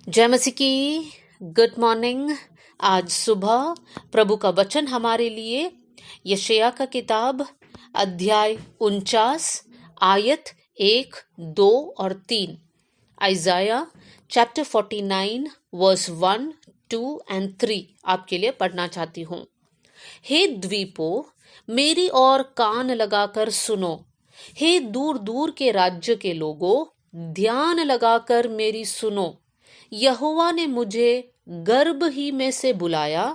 जय मसीह की। Good morning. आज सुबह प्रभु का वचन हमारे लिए यशायाह का किताब अध्याय 49 आयत 1, 2 और 3। आइजाया चैप्टर 49 वर्स 1, 2 एंड 3 आपके लिए पढ़ना चाहती हूँ। हे द्वीपों, मेरी ओर कान लगाकर सुनो। हे दूर दूर के राज्य के लोगों, ध्यान लगाकर मेरी सुनो। यहोवा ने मुझे गर्भ ही में से बुलाया,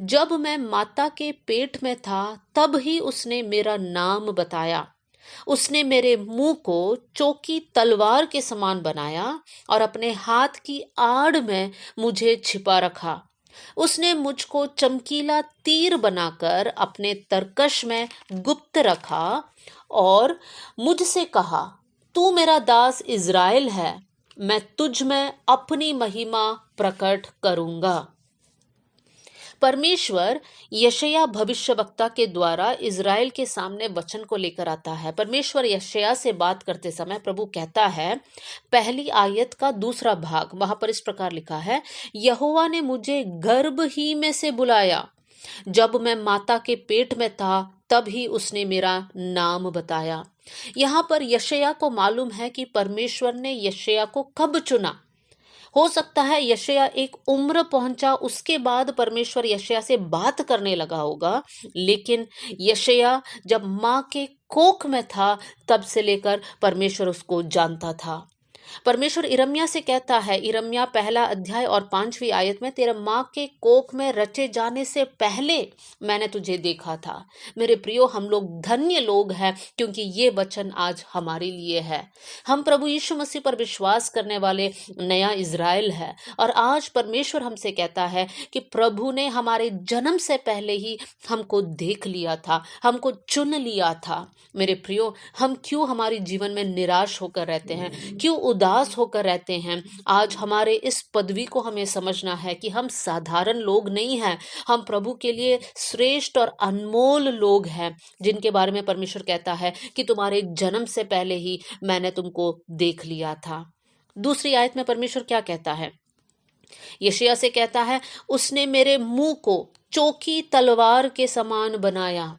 जब मैं माता के पेट में था तब ही उसने मेरा नाम बताया। उसने मेरे मुंह को चौकी तलवार के समान बनाया और अपने हाथ की आड़ में मुझे छिपा रखा। उसने मुझको चमकीला तीर बनाकर अपने तरकश में गुप्त रखा और मुझसे कहा, तू मेरा दास इज़राइल है, मैं तुझ में अपनी महिमा प्रकट करूंगा। परमेश्वर यशायाह भविष्यवक्ता के द्वारा इज़राइल के सामने वचन को लेकर आता है। परमेश्वर यशायाह से बात करते समय प्रभु कहता है, पहली आयत का दूसरा भाग वहां पर इस प्रकार लिखा है, यहोवा ने मुझे गर्भ ही में से बुलाया, जब मैं माता के पेट में था तब ही उसने मेरा नाम बताया। यहाँ पर यशायाह को मालूम है कि परमेश्वर ने यशायाह को कब चुना। हो सकता है यशायाह एक उम्र पहुंचा, उसके बाद परमेश्वर यशायाह से बात करने लगा होगा, लेकिन यशायाह जब माँ के कोख में था तब से लेकर परमेश्वर उसको जानता था। परमेश्वर यिर्मयाह से कहता है, यिर्मयाह पहला अध्याय और 5वीं आयत में, तेरे माँ के कोख में रचे जाने से पहले मैंने तुझे देखा था। मेरे प्रियो, हम लोग धन्य लोग हैं क्योंकि ये वचन आज हमारे लिए है। हम प्रभु यीशु मसीह पर विश्वास करने वाले नया इज़राइल है और आज परमेश्वर हमसे कहता है कि प्रभु ने हमारे जन्म से पहले ही हमको देख लिया था, हमको चुन लिया था। मेरे प्रियो, हम क्यों हमारे जीवन में निराश होकर रहते हैं, क्यों उदास होकर रहते हैं? आज हमारे इस पदवी को हमें समझना है कि हम साधारण लोग नहीं हैं, हम प्रभु के लिए श्रेष्ठ और अनमोल लोग हैं, जिनके बारे में परमेश्वर कहता है कि तुम्हारे जन्म से पहले ही मैंने तुमको देख लिया था। दूसरी आयत में परमेश्वर क्या कहता है? यशायाह से कहता है, उसने मेरे मुंह को चौकी तलवार के समान बनाया।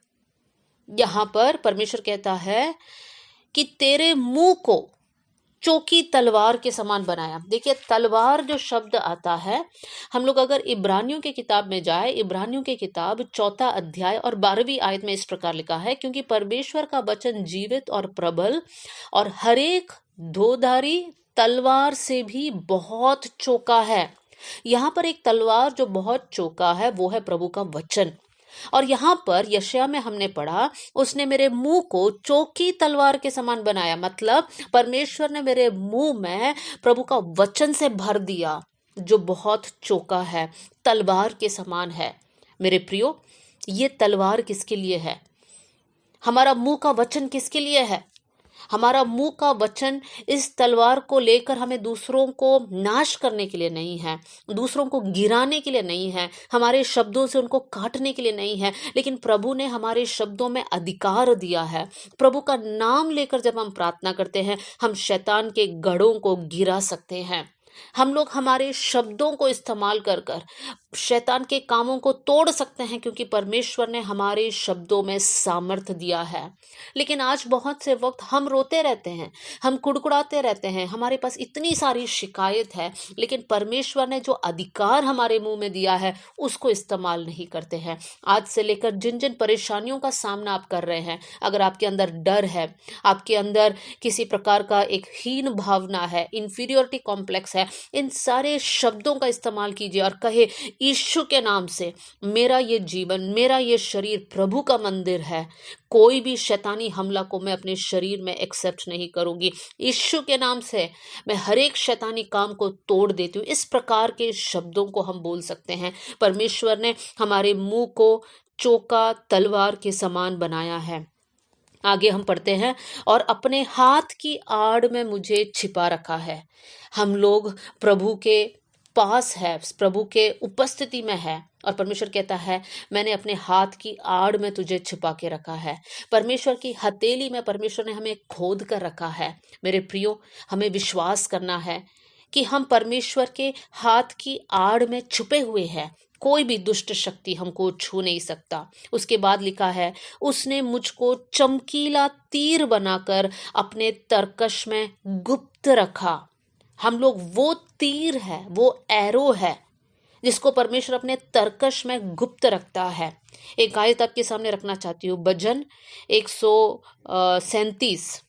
यहां पर परमेश्वर कहता है कि तेरे मुंह को चौकी तलवार के समान बनाया। देखिए, तलवार जो शब्द आता है, हम लोग अगर इब्रानियों की किताब में जाए, इब्रानियों की किताब 4 अध्याय और 12वीं आयत में इस प्रकार लिखा है, क्योंकि परमेश्वर का वचन जीवित और प्रबल और हरेक दोधारी तलवार से भी बहुत चौका है। यहाँ पर एक तलवार जो बहुत चौका है वो है प्रभु का वचन। और यहाँ पर यशायाह में हमने पढ़ा, उसने मेरे मुंह को चौकी तलवार के समान बनाया, मतलब परमेश्वर ने मेरे मुंह में प्रभु का वचन से भर दिया जो बहुत चौका है, तलवार के समान है। मेरे प्रियो, ये तलवार किसके लिए है? हमारा मुंह का वचन किसके लिए है? हमारा मुंह का वचन इस तलवार को लेकर हमें दूसरों को नाश करने के लिए नहीं है, दूसरों को गिराने के लिए नहीं है, हमारे शब्दों से उनको काटने के लिए नहीं है, लेकिन प्रभु ने हमारे शब्दों में अधिकार दिया है। प्रभु का नाम लेकर जब हम प्रार्थना करते हैं, हम शैतान के गढ़ों को गिरा सकते हैं। हम लोग हमारे शब्दों को इस्तेमाल कर कर शैतान के कामों को तोड़ सकते हैं, क्योंकि परमेश्वर ने हमारे शब्दों में सामर्थ दिया है। लेकिन आज बहुत से वक्त हम रोते रहते हैं, हम कुड़कुड़ाते रहते हैं, हमारे पास इतनी सारी शिकायत है, लेकिन परमेश्वर ने जो अधिकार हमारे मुंह में दिया है उसको इस्तेमाल नहीं करते हैं। आज से लेकर जिन जिन परेशानियों का सामना आप कर रहे हैं, अगर आपके अंदर डर है, आपके अंदर किसी प्रकार का एक हीन भावना है, इंफीरियोरिटी कॉम्प्लेक्स है, इन सारे शब्दों का इस्तेमाल कीजिए और कहे, यीशु के नाम से मेरा ये जीवन, मेरा ये शरीर प्रभु का मंदिर है, कोई भी शैतानी हमला को मैं अपने शरीर में एक्सेप्ट नहीं करूंगी। यीशु के नाम से मैं हर एक शैतानी काम को तोड़ देती हूँ। इस प्रकार के शब्दों को हम बोल सकते हैं। परमेश्वर ने हमारे मुंह को चौका तलवार के समान बनाया है। आगे हम पढ़ते हैं, और अपने हाथ की आड़ में मुझे छिपा रखा है। हम लोग प्रभु के पास है, प्रभु के उपस्थिति में है, और परमेश्वर कहता है, मैंने अपने हाथ की आड़ में तुझे छिपा के रखा है। परमेश्वर की हथेली में परमेश्वर ने हमें खोद कर रखा है। मेरे प्रियो, हमें विश्वास करना है कि हम परमेश्वर के हाथ की आड़ में छुपे हुए हैं, कोई भी दुष्ट शक्ति हमको छू नहीं सकता। उसके बाद लिखा है, उसने मुझको चमकीला तीर बनाकर अपने तरकश में गुप्त रखा। हम लोग वो तीर है, वो एरो है जिसको परमेश्वर अपने तरकश में गुप्त रखता है। एक आयत आपके सामने रखना चाहती हूँ, भजन 127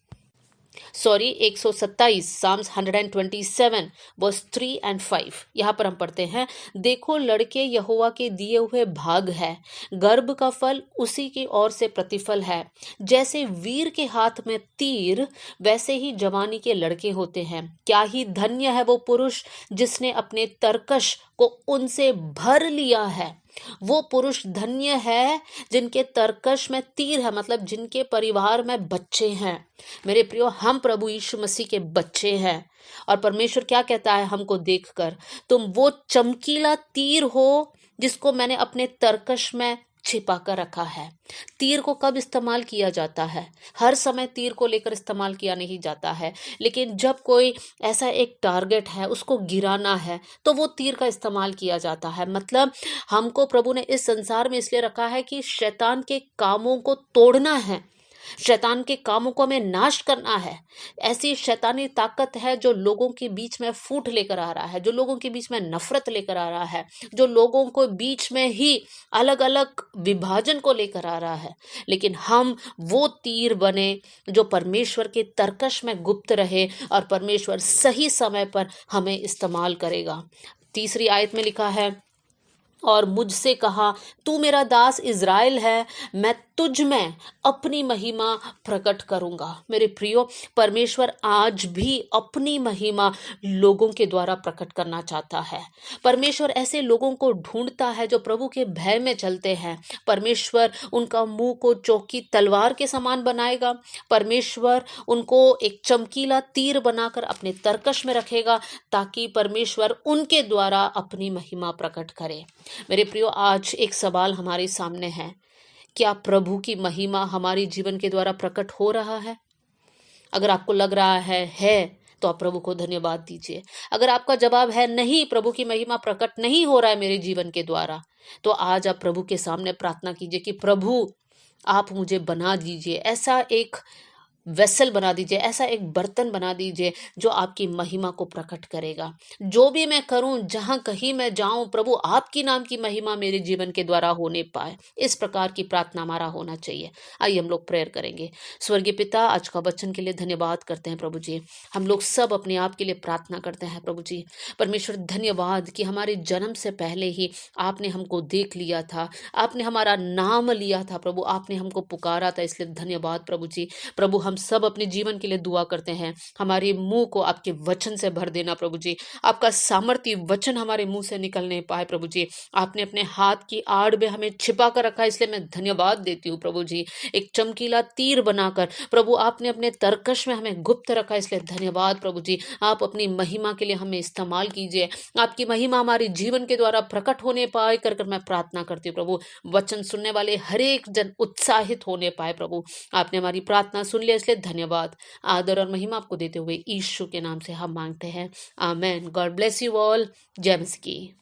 साम्स 127 वर्स 3 एंड 5। यहाँ पर हम पढ़ते हैं, देखो लड़के यहोवा के दिए हुए भाग है, गर्भ का फल उसी की ओर से प्रतिफल है। जैसे वीर के हाथ में तीर, वैसे ही जवानी के लड़के होते हैं। क्या ही धन्य है वो पुरुष जिसने अपने तरकश को उनसे भर लिया है। वो पुरुष धन्य है जिनके तरकश में तीर है, मतलब जिनके परिवार में बच्चे हैं। मेरे प्रियो, हम प्रभु यीशु मसीह के बच्चे हैं और परमेश्वर क्या कहता है हमको देखकर, तुम वो चमकीला तीर हो जिसको मैंने अपने तरकश में छिपा कर रखा है। तीर को कब इस्तेमाल किया जाता है? हर समय तीर को लेकर इस्तेमाल किया नहीं जाता है, लेकिन जब कोई ऐसा एक टारगेट है, उसको गिराना है, तो वो तीर का इस्तेमाल किया जाता है। मतलब हमको प्रभु ने इस संसार में इसलिए रखा है कि शैतान के कामों को तोड़ना है, शैतान के कामों को हमें नाश करना है। ऐसी शैतानी ताकत है जो लोगों के बीच में फूट लेकर आ रहा है, जो लोगों के बीच में नफरत लेकर आ रहा है, जो लोगों को बीच में ही अलग अलग विभाजन को लेकर आ रहा है। लेकिन हम वो तीर बने जो परमेश्वर के तरकश में गुप्त रहे और परमेश्वर सही समय पर हमें इस्तेमाल करेगा। तीसरी आयत में लिखा है, और मुझसे कहा, तू मेरा दास इज़राइल है, मैं तुझ में अपनी महिमा प्रकट करूंगा। मेरे प्रियो, परमेश्वर आज भी अपनी महिमा लोगों के द्वारा प्रकट करना चाहता है। परमेश्वर ऐसे लोगों को ढूंढता है जो प्रभु के भय में चलते हैं। परमेश्वर उनका मुंह को चौकी तलवार के समान बनाएगा। परमेश्वर उनको एक चमकीला तीर बनाकर अपने तरकश में रखेगा, ताकि परमेश्वर उनके द्वारा अपनी महिमा प्रकट करे। मेरे प्रियो, आज एक सवाल हमारे सामने है, क्या प्रभु की महिमा हमारे जीवन के द्वारा प्रकट हो रहा है? अगर आपको लग रहा है तो आप प्रभु को धन्यवाद दीजिए। अगर आपका जवाब है नहीं, प्रभु की महिमा प्रकट नहीं हो रहा है मेरे जीवन के द्वारा, तो आज आप प्रभु के सामने प्रार्थना कीजिए कि प्रभु, आप मुझे बना दीजिए, ऐसा एक वेसल बना दीजिए, ऐसा एक बर्तन बना दीजिए जो आपकी महिमा को प्रकट करेगा। जो भी मैं करूं, जहां कहीं मैं जाऊं, प्रभु आपकी नाम की महिमा मेरे जीवन के द्वारा होने पाए। इस प्रकार की प्रार्थना हमारा होना चाहिए। आइए हम लोग प्रेयर करेंगे। स्वर्गीय पिता, आज का वचन के लिए धन्यवाद करते हैं प्रभु जी। हम लोग सब अपने आप के लिए प्रार्थना करते हैं प्रभु जी। परमेश्वर, धन्यवाद कि हमारे जन्म से पहले ही आपने हमको देख लिया था, आपने हमारा नाम लिया था प्रभु, आपने हमको पुकारा था, इसलिए धन्यवाद प्रभु जी। प्रभु, हम सब अपने जीवन के लिए दुआ करते हैं, हमारे मुंह को आपके वचन से भर देना प्रभु जी। आपका सामर्थ्य वचन हमारे मुंह से निकलने पाए प्रभु जी। आपने अपने हाथ की आड़ में हमें छिपा कर रखा है, इसलिए मैं धन्यवाद देती हूँ प्रभु जी। एक चमकीला तीर बनाकर प्रभु आपने अपने तरकश में हमें गुप्त रखा है, इसलिए धन्यवाद प्रभु जी। आप अपनी महिमा के लिए हमें इस्तेमाल कीजिए। आपकी महिमा हमारे जीवन के द्वारा प्रकट होने पाए कर मैं प्रार्थना करती हूँ प्रभु। वचन सुनने वाले हर एक जन उत्साहित होने पाए प्रभु। आपने हमारी प्रार्थना सुन लिया, इसलिए धन्यवाद। आदर और महिमा आपको देते हुए यीशु के नाम से हम मांगते हैं, amen. God bless you all. जय मसीह की।